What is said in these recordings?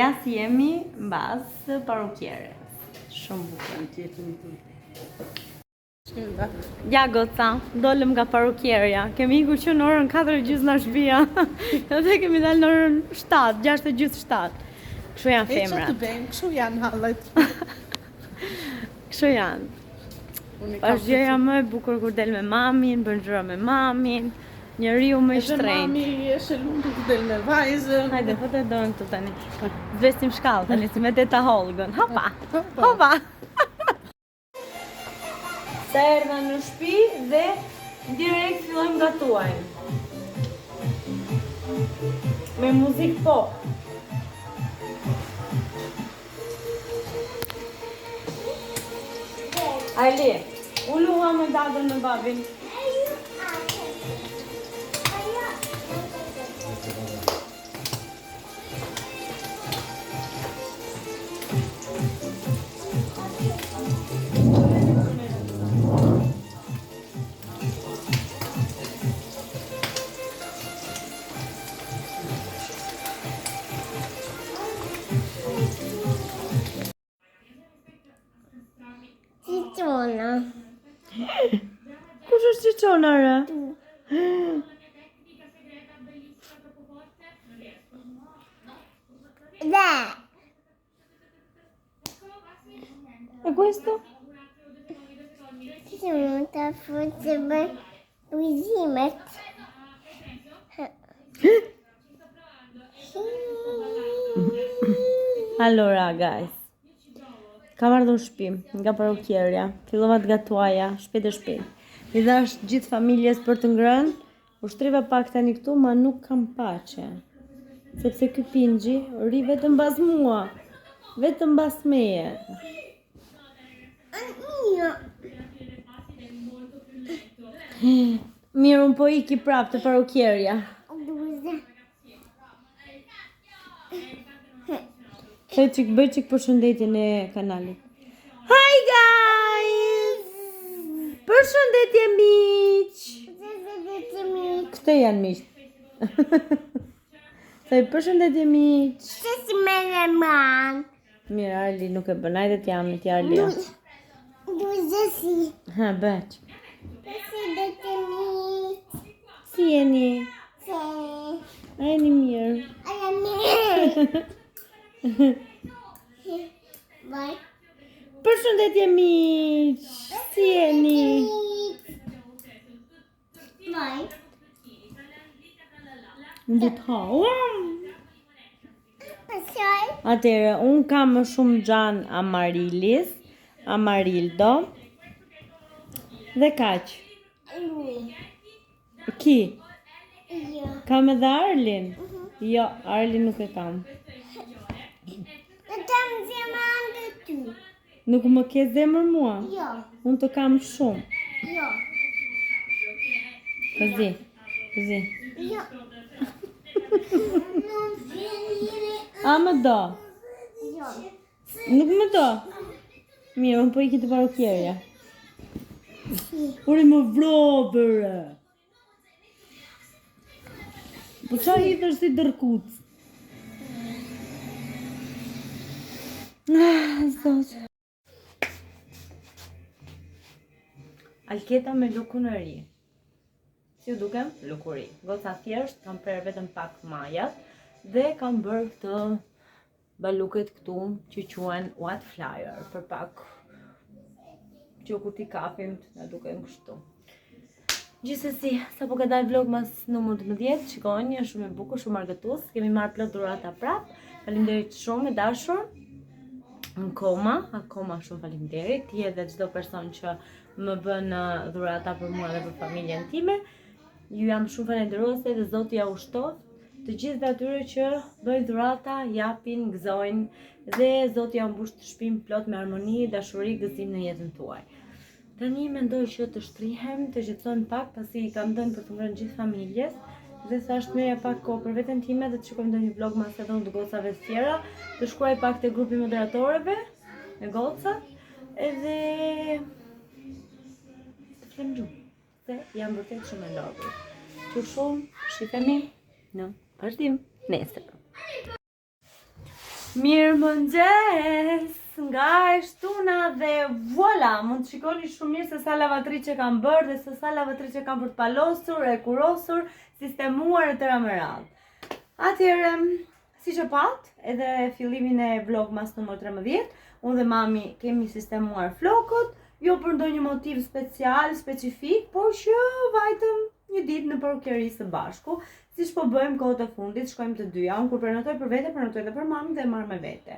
ja si jemi mbas parukieres. Shumë bukur. Ja goca, dolëm nga parukierja. Kemi ikur që në orën 4:30 në shtëpia. Edhe kemi dalë në orën 7, 6:30-7. Kështu janë femrat. E që të bëjmë, kështu janë hallet. Kështu janë. Është gjëja më e bukur kur del me mamin, bën gjëra me mamin. Njeriu më i shtrenjtë. Edhe mami është e lumtur të del me vajzën. Hajde, fote dorën këtu tani. Zvesim shkallë tani si me teta Holgën. Hopa. Hopa. Sa erdha në shtëpi dhe direkt fillojmë gatuajmë. Me muzikë pop. Ali, ullu ua me dadën në babin. Cicona. Kush është Cicona, re? Da. E questo? Ci sono da forse buzimet. Allora, guys. Kam ardhur në shtëpi nga parukierja. Fillova të gatuaja, shpejt e shpejt. I dash gjithë familjes për të ngrënë. Ushtriva pak tani këtu, ma nuk kam pace. Sepse ky pingji ri vetëm mbas mua. Vetëm mbas meje. Mirë, unë po iki prap të parukierja. Bëj qik përshëndetjen e kanalit. Hi guys! Përshëndetje miq! Këte janë miq. Thej përshëndetje miq. Si me në man. Mirë, Arli nuk e bën, hajde t'jam ti Arlia. Duzesi. Ha, bëq. Përshëndetje miq. Si jeni? Se. A jeni mirë? Aja mirë. Vaj. Përshëndetje miq. Si jeni? Vaj. Më të ha. Pasaj. Atere, unë kam më shumë gjan Amarilis, Amarildo. Dhe kaq. Lui. Ki? Jo. Kam edhe Arlin? Jo, Arlin nuk e kam. Në tam zemran të ty. Nuk më ke zemër mua? Jo. Unë të kam shumë. Jo. Këzi, këzi. Jo. A më do? Jo. Nuk më do? Mirë, unë po iki të parukierja. Ure më vrobëre. Po qa i të është si dërkuc? Zot. Alketa me lukun e ri. Si u dukem? Lukuri. Goca thjesht, kam prerë vetëm pak majat dhe kam bërë këtë baluket këtu që quhen white flyer për pak që kuti kafim të na duken kështu. Gjithsesi, sa po ka dalë vlog mas numër 12, shikoni, është shumë e bukur, shumë argëtues. Kemi marrë plot dhurata prap. Faleminderit shumë e dashur. Në koma, akoma shumë faleminderit. Ti edhe çdo person që më bën dhurata për mua dhe për familjen time. Ju jam shumë falenderuese dhe Zoti ja ushtoft të gjithë atyre që bëjnë dhurata, japin, gëzojnë dhe Zoti ja mbush të shtëpinë plot me harmoni, dashuri, gëzim në jetën tuaj. Tani mendoj që të shtrihem, të shqetësojmë pak pasi I kam dhënë për të ngrënë gjithë familjes dhe thashtë merja pak kohë për veten time dhe të shikojmë ndonjë vlog mas edhe unë të gocave të tjera, të shkruaj pak te grupi moderatorëve me gocat edhe të flem gjumë, se jam vërtet shumë e lodhur. Që shumë, shifemi në vazhdim nesër. Mirë mëngjes nga e shtuna dhe voila, mund të shikoni shumë mirë se sa lavatriçe kam bërë dhe se sa lavatriçe kam për të palosur, e kurosur, sistemuar e tëra me radhë. Atëherë, si që pat, edhe fillimin e vlogmas numër 13, unë dhe mami kemi sistemuar flokët, jo për ndonjë motiv special, specifik, por që vajtëm një ditë në porukeri së bashku, si po bëjmë kohët e fundit, shkojmë të dyja. Unë kur prenotoj për vete, prenotoj edhe për mami dhe marr me vete.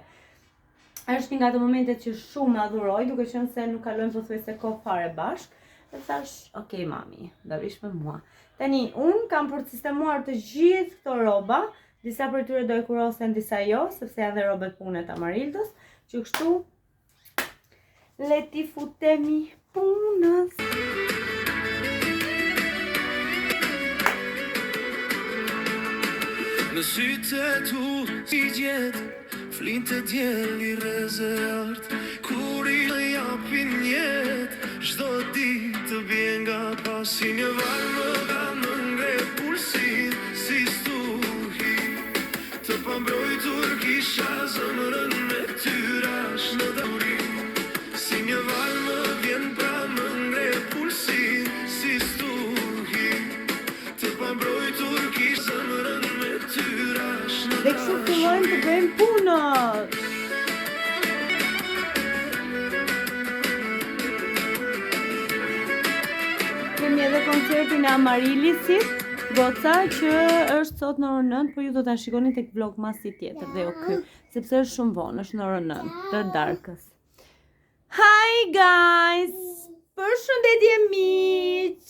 Është një nga ato momentet që shumë adhuroj, duke qenë se nuk kalojmë pothuajse kohë fare bashk. Dhe thash, okay mami, do vish me mua. Tani, unë kam për të sistemuar të gjithë këto rroba, disa për tyre do e kurosen, disa jo, sepse janë dhe robet pune të Amarildës, që kështu le ti futemi punës. Në sytë e tu si gjetë, flinte djel I rezert, kur I japin jetë, çdo ditë të vjen nga pasi një varë më dha më ngre pulsin, si stuhi, të pambrojtur kisha zëmërën me tyrash në duri, si një varë më vjen pra më ngre pulsin, si stuhi, të pambrojtur kisha zëmërën Dhe kështu fillojmë të bëjmë punët. Kemi edhe koncertin e Amarilisit, goca, që është sot në orën 9, por ju do ta shikoni tek vlogmasi tjetër dhe jo ky, sepse është shumë vonë, është në orën 9 të darkës. Hi guys! Përshëndetje miq!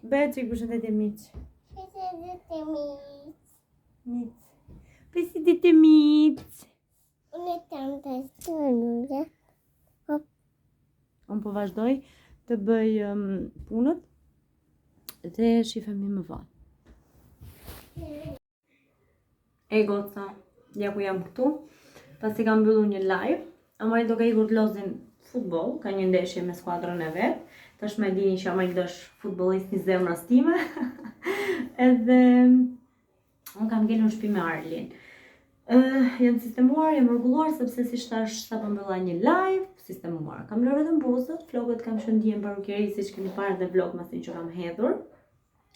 Betri, përshëndetje miq. Përshëndetje miq. Unë kam të shtunë. Unë po vazhdoj të bëj punët dhe shifemi më vonë. E goca, ja ku jam këtu, pasi kam mbyllur një live. Amari do ka ikur të lozin futboll, ka një ndeshje me skuadrën e vet. Tash më dini që Amari është futbollist I zemrës time. Edhe unë kam ngelur në shtëpi me Arlin. Jam sistemuar, jam rregulluar sepse si thash sapo mbylla një live, sistemuar. Kam lërë vetëm buzët, flokët kam shëndije në parukeri siç keni parë dhe vlogmasin që kam hedhur.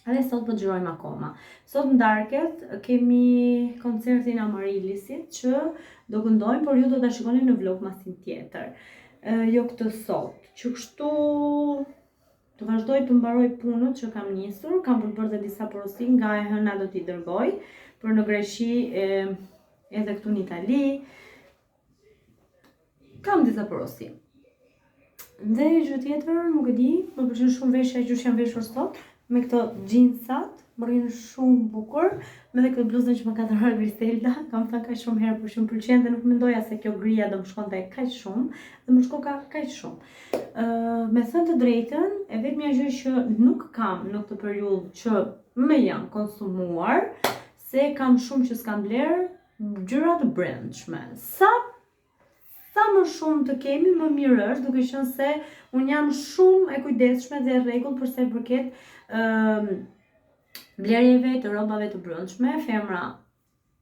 Edhe sot po xhirojmë akoma. Sot në darket kemi koncertin Amarilisit që do këndojmë, por ju do ta shikoni në vlogmasin tjetër. Jo këtë sot. Që kështu të vazhdoj të mbaroj punët që kam nisur, kam për të bërë dhe disa porosi nga e hëna do t'i dërgoj, për në Greqi edhe këtu në Itali. Kam disa porosi. Dhe gjë tjetër, nuk e di, më pëlqen shumë veshja që jam veshur sot, me këto jeansat, më rrinë shumë bukur, me dhe këtë bluzën që më ka dhënë Griselda, kam thënë kaq shumë herë por që më pëlqen dhe nuk mendoja se kjo grija do më shkonte kaq shumë, dhe më shko kaq shumë. Me thënë të drejtën, e vetmja gjë që nuk kam në këtë periudhë që më janë konsumuar, se kam shumë që s'kam bler gjëra të brendshme. Sa më shumë të kemi, më mirë është, duke qenë se unë jam shumë e kujdesshme dhe rregull përsa I përket blerjeve të rrobave të brendshme, femra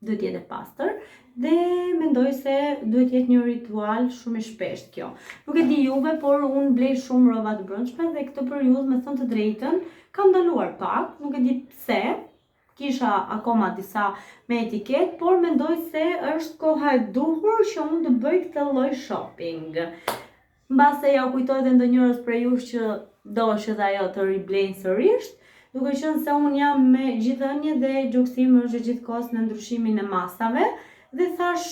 duhet jetë e pastër dhe mendoj se duhet jetë një ritual shumë I shpeshtë kjo. Nuk e di juve, por unë blej shumë rroba të brendshme dhe këtë periudhë, me thënë të drejtën, kam ndaluar pak, nuk e di pse. Kisha akoma disa me etiket, por mendoj se është koha e duhur që unë të bëj këtë lloj shopping. Mbase ja u kujtoj dhe ndonjërës prej jush që do që dhe ajo të riblejnë sërish, duke qenë se unë jam me gjithënje dhe gjokësim është gjithkohës në ndryshimin e masave, dhe thash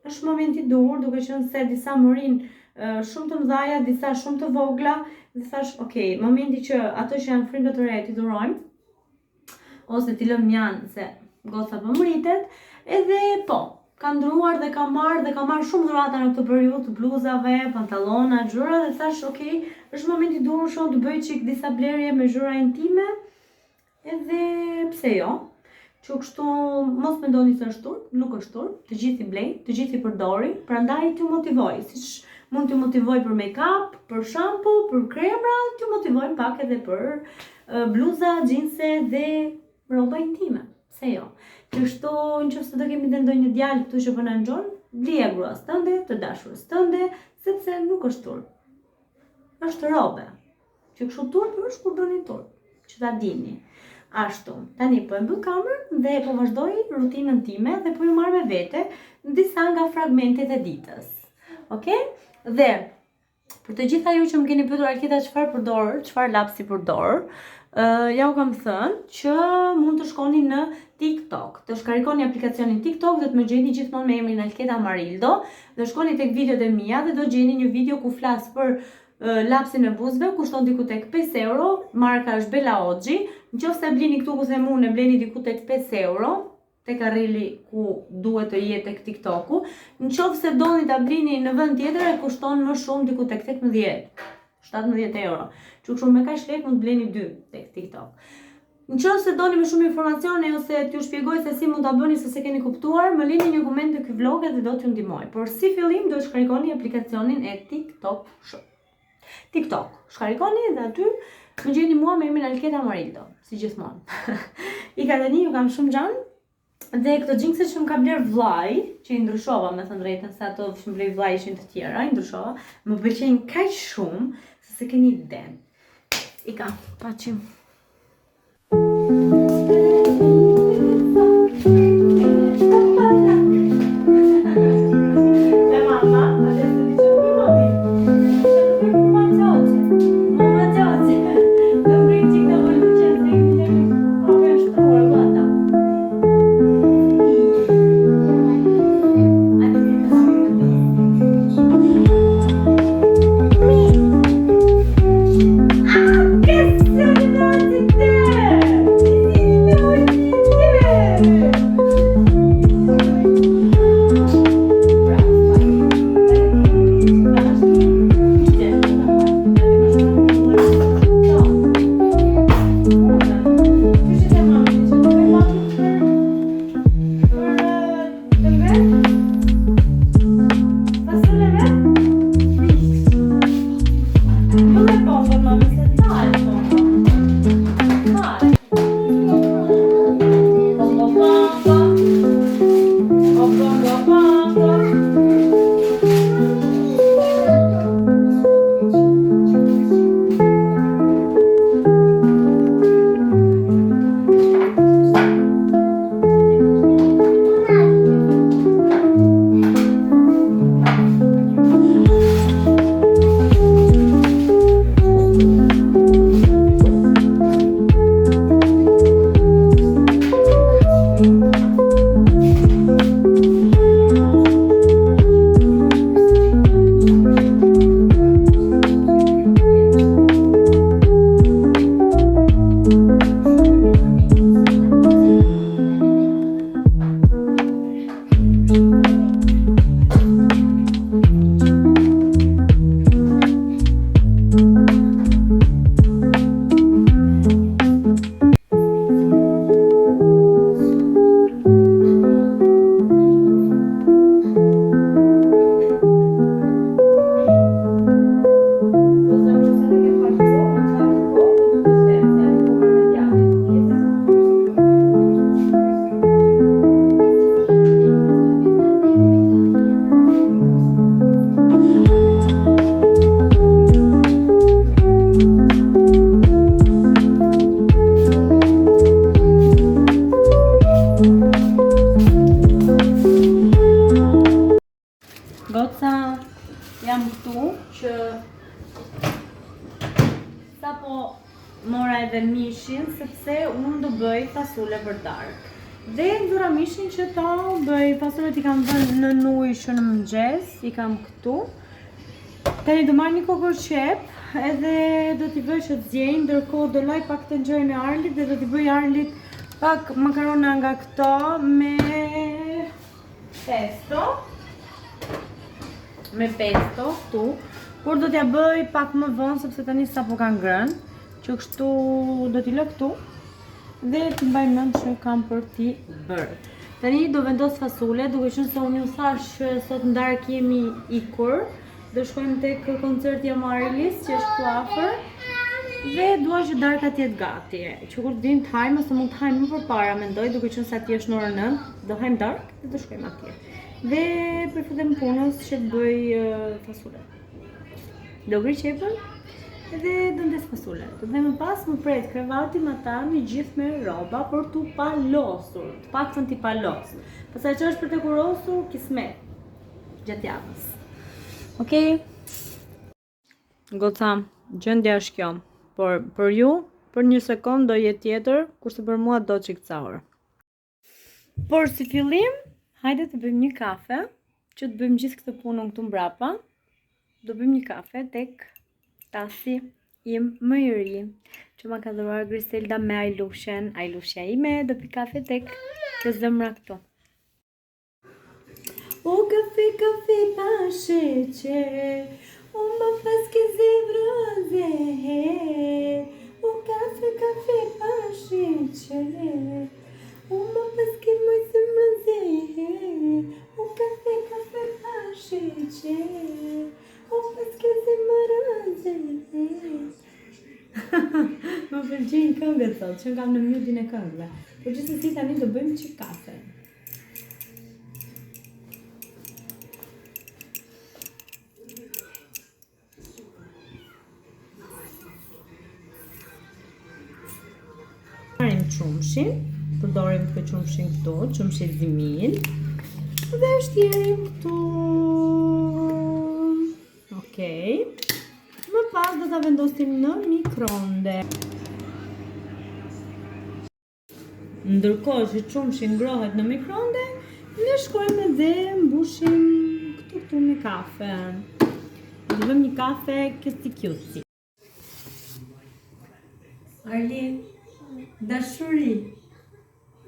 është momenti I duhur, duke qenë se disa më rinë shumë të mëdhaja, disa shumë të vogla, dhe thash, okay, momenti që ato që janë frymët të reja t'i durojmë, ose t'i lëm janë se goca po mritet, edhe po, ka ndruar dhe ka marrë shumë dhurata në këtë periudhë të bluzave, pantallona, gjëra dhe thash, okay, është momenti I duhur shumë të bëj çik disa blerje me gjëra intime, edhe pse jo, që kështu mos mendoni se është turp, nuk është turp, të gjithë I blej, të gjithë I përdori, prandaj t'ju motivoj, siç mund t'ju motivoj për make-up, për shampo, për kremra, t'ju motivoj pak edhe për bluza, xhinse dhe rroba intime. Se jo. Kështu nëse do kemi ndonjë djalë këtu që po na ngjon, blije gruas tënde, të dashurës tënde, sepse nuk është turp. Është robe. Që kështu turp është kur bëni turp, që ta dini. Ashtu, tani po e mbyll kamerën dhe po vazhdoj rutinën time dhe po ju marr me vete disa nga fragmentet e ditës. Okej? Dhe për të gjitha ju që më keni pyetur Alketa çfarë përdor, çfarë lapsi përdor, ja u kam thënë që mund të shkoni në TikTok. Të shkarikoni aplikacionin TikTok dhe të më gjeni gjithmonë me emrin Alketa Marildo dhe shkoni tek videot e mia dhe do gjeni një video ku flas për lapsin e buzëve, kushton diku tek 5 euro, marka është Bella Oggi. Nëse blini këtu ku them unë, bleni diku tek 5 euro, tek arrili ku duhet të jetë tek TikToku. Nëse doni ta blini në vend tjetër, e kushton më shumë diku tek 17 euro. Që kështu me kaq lek mund të bleni 2 tek TikTok. Nëse doni më shumë informacione ose t'ju shpjegoj se si mund ta bëni se keni kuptuar, më lini një koment te ky vlog dhe do t'ju ndihmoj. Por si fillim do të shkarikoni aplikacionin e TikTok. Shkarikoni dhe aty më gjeni mua me emrin Alketa Marildo, si gjithmonë. I ka tani, ju kam shumë gjan. Dhe këto xhinkse që më ka bler vllai, që i ndryshova me thënë drejtën, se ato që më blej vllai ishin të tjera, i ndryshova, më pëlqejnë kaq shumë se keni den. I kam, paçim. Jam këtu që sapo mora edhe mishin sepse unë do bëj fasule për darkë. Dhe ndura mishin që ta bëj fasulet i kam vënë në ujë që në mëngjes, i kam këtu. Tani do marr një kokorqep edhe do t'i bëj që të zjejnë, ndërkohë do laj pak të ngjyrën e Arlit dhe do t'i bëj Arlit pak makarona nga këto me pesto. Këtu, por do t'ja bëj pak më vonë sepse tani sapo ka ngrënë, që kështu do t'i lë këtu dhe t'i mbaj mend që kam për t'i bërë. Tani do vendos fasule, duke qenë se unë ju thash që sot në darkë jemi ikur, do shkojmë tek koncerti i Marilis që është këtu afër. Dhe dua që darka të jetë gati. Që kur të vinë të hajmë, ose mund të hajmë më përpara, mendoj, duke qenë se atje është në orën 9, do hajmë dark dhe do shkojmë atje. Dhe përfundem punës që të bëj fasule. Do ngri qepën dhe do ndes fasule. Dhe më pas më pret krevati matami gjithë me rroba për t'u palosur, të paktën t'i palos. Pastaj që është për të kurosur, kismet gjatë javës. Okej? Goca, gjendja është kjo. Por për ju, për një sekond do jetë tjetër, kurse për mua do çikcaur. Por si fillim, hajde të bëjmë një kafe, që të bëjmë gjithë këtë punën këtu mbrapa. Do bëjmë një kafe tek tasi im më i ri, që ma ka dhuruar Griselda me Ailushen. Ailushja ime do pi kafe tek të zemra këtu. O kafe, kafe pa sheqer, o më freske zebroze, o kafe, kafe pa sheqer, o më freske moj zebroze, o kafe, kafe pa sheqer, o freske zebroze. Më pëlqejnë këngët sot, që kam në mjudin e këngëve. Por gjithsesi tani do bëjmë çik kafe. Marim qumshin, përdorim këtë qumshin këtu, qumshi zimil, dhe shtjerim këtu. Okej. Më pas do ta vendosim në mikronde. Ndërkohë që qumshi ngrohet në mikronde, ne shkojmë dhe mbushim këtu me kafe. Do bëjmë një kafe kësi. Arli, dashuri.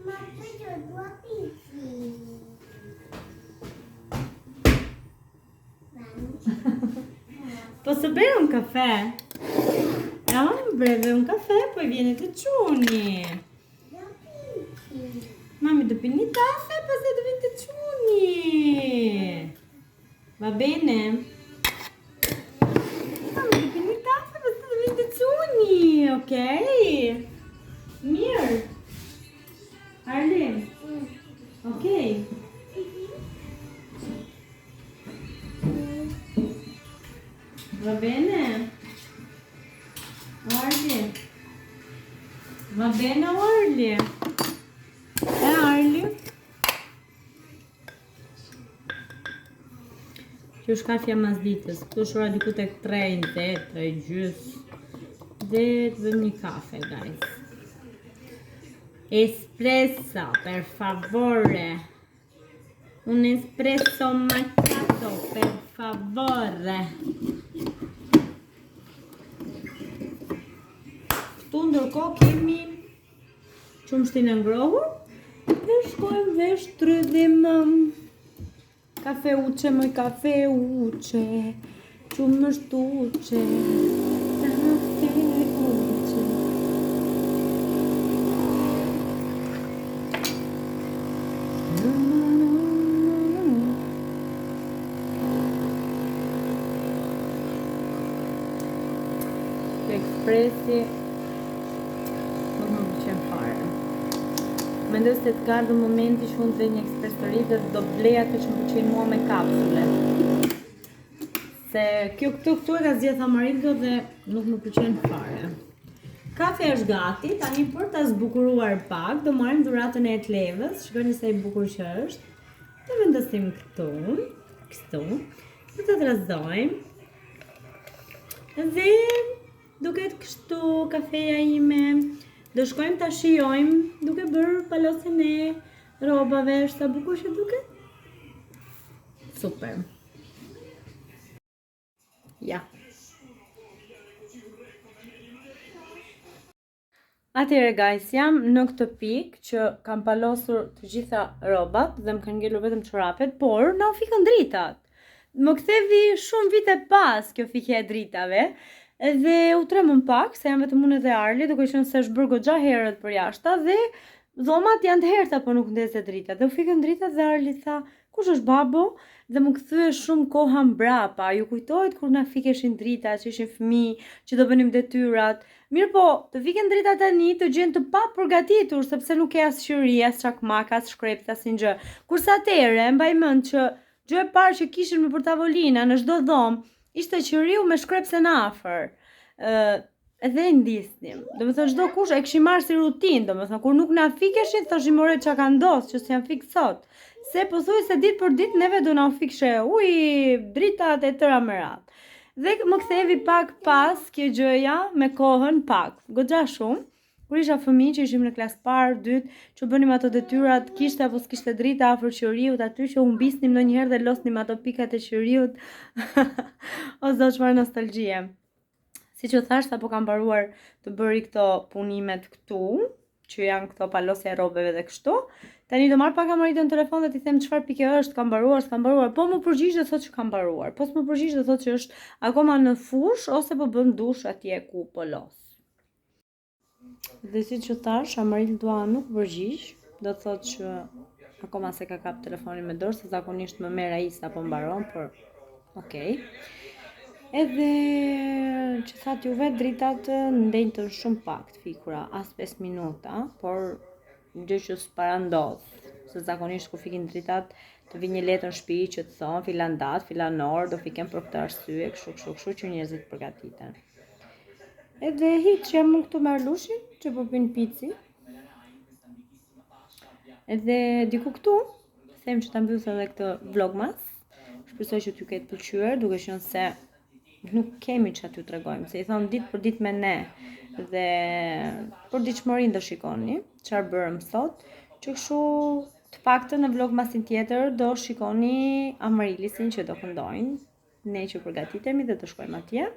Ma pëjtë dua pipi. Po së bere un kafe? Ja, breve un kafe, poi viene të quni. Mami do pi një kafe, pastaj do viene të quni. Va bene? Mami do pi një kafe, pastaj do viene të quni, okej? Mirë. Arlem. Okej. Va bene? Arli? Va bene, Arli? Arli? Kjo është kafja mas ditës. Këtu është ora diku tek 3:08, 3:30. Dhe të bëjmë një kafe, guys. Espresso, per favore. Un espresso macchiato, per favore. Këtu ndërkohë kemi qumshtin e ngrohur dhe shkojmë dhe shtrydhim kafeuçe më kafeuçe, qumështuçe, kafeuçe. Ekspresi nuk më pëlqen fare. Mendoj se të ka ardhur momenti që unë të vej një ekspresori dhe do blej atë që më pëlqen mua me kapsule. Se kjo këtu e ka zgjedh Amarildo dhe nuk më pëlqen fare. Kafe është gati, tani për ta zbukuruar pak, do marrim dhuratën e etlevës, shikoni sa i bukur që është. Do vendosim këtu, kështu, do të trazojmë. Dhe duket kështu kafeja ime. Do shkojmë ta shijojmë duke bërë palosjen e rrobave, është sa bukur që duket. Super. Ja. Atëherë guys, jam në këtë pikë që kam palosur të gjitha rrobat dhe më kanë ngelur vetëm çorapet, por na u fikën dritat. Më kthevi shumë vite pas kjo fikje e dritave. Dhe u tremën pak, se jam vetëm unë edhe Arli, duke qenë se është bërë goxha herët për jashta dhe dhomat janë të herta, po nuk ndezet drita. Dhe u fikën dritat dhe Arli tha, kush është babo? Dhe më kthye shumë koha mbrapa. Ju kujtohet kur na fikeshin dritat, që ishin fëmijë, që do bënim detyrat. Mirë po, të viken drita tani të gjen të pa përgatitur, sepse nuk e as qyri, as çakmak, as shkreptë, as një gjë. Kurse atëherë mbaj mend që gjë e parë që kishin me për tavolina në çdo dhomë ishte qyriu me shkrepse në afër. Edhe e ndisnim. Domethënë çdo kush e kishim marrë si rutinë, domethënë kur nuk na fikeshin thoshim ore çka ka ndodhur që s'jan fik sot. Se pothuajse ditë për ditë neve do na fikshe dritat e tëra me radhë. Dhe më kthevi pak pas kjo gjëja me kohën pak. Goxha shumë. Kur isha fëmijë që ishim në klasë parë, dytë, që bënim ato detyrat, kishte apo s'kishte drita afër qyriut, aty që humbisnim ndonjëherë dhe losnim ato pikat e qyriut. O zot, çfarë nostalgjie. Siç u thash, apo kam mbaruar të bëri këto punimet këtu, që janë këto palosja e rrobave dhe kështu. Tani do marr pak amaritën në telefon dhe t'i them çfarë pike është, kam mbaruar, s'kam mbaruar. Po më përgjigj dhe thotë që kam mbaruar. Po s'më përgjigj dhe thotë që është akoma në fush ose po bën dush atje ku po los. Dhe siç u thash, Amaril Dua nuk përgjigj, do të thotë që akoma se ka kap telefonin me dorë, se zakonisht më merr ai sa po mbaron, por okay. Edhe që thatë juve, dritat ndenjtën shumë pak të fikura, as 5 minuta, por gjë që s'para ndodh, se zakonisht kur fikin dritat të vi një letër në shtëpi që të thon filan datë, filan orë, do fiken për këtë arsye, kështu që njerëzit përgatiten. Edhe hiç jam këtu me Arlushin që po pin pici. Edhe diku këtu them që ta mbyll edhe këtë vlogmas. Shpresoj që t'ju ketë pëlqyer, duke qenë se nuk kemi çfarë t'ju tregojmë, se I thon ditë për ditë me ne. Dhe për diçmërinë do shikoni çfarë bërëm sot, që kështu të paktën në vlogmasin tjetër do shikoni Amarilisin që do këndojnë, ne që përgatitemi dhe do shkojmë atje.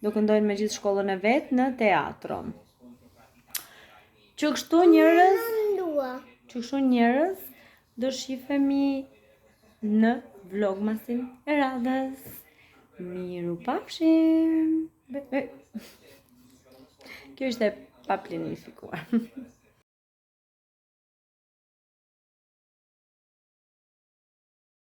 Do këndojnë me gjithë shkollën e vet në teatro. Që kështu njerëz, do shifemi në vlogmasin e radhës. Miru pafshim. Kjo ishte pa planifikuar.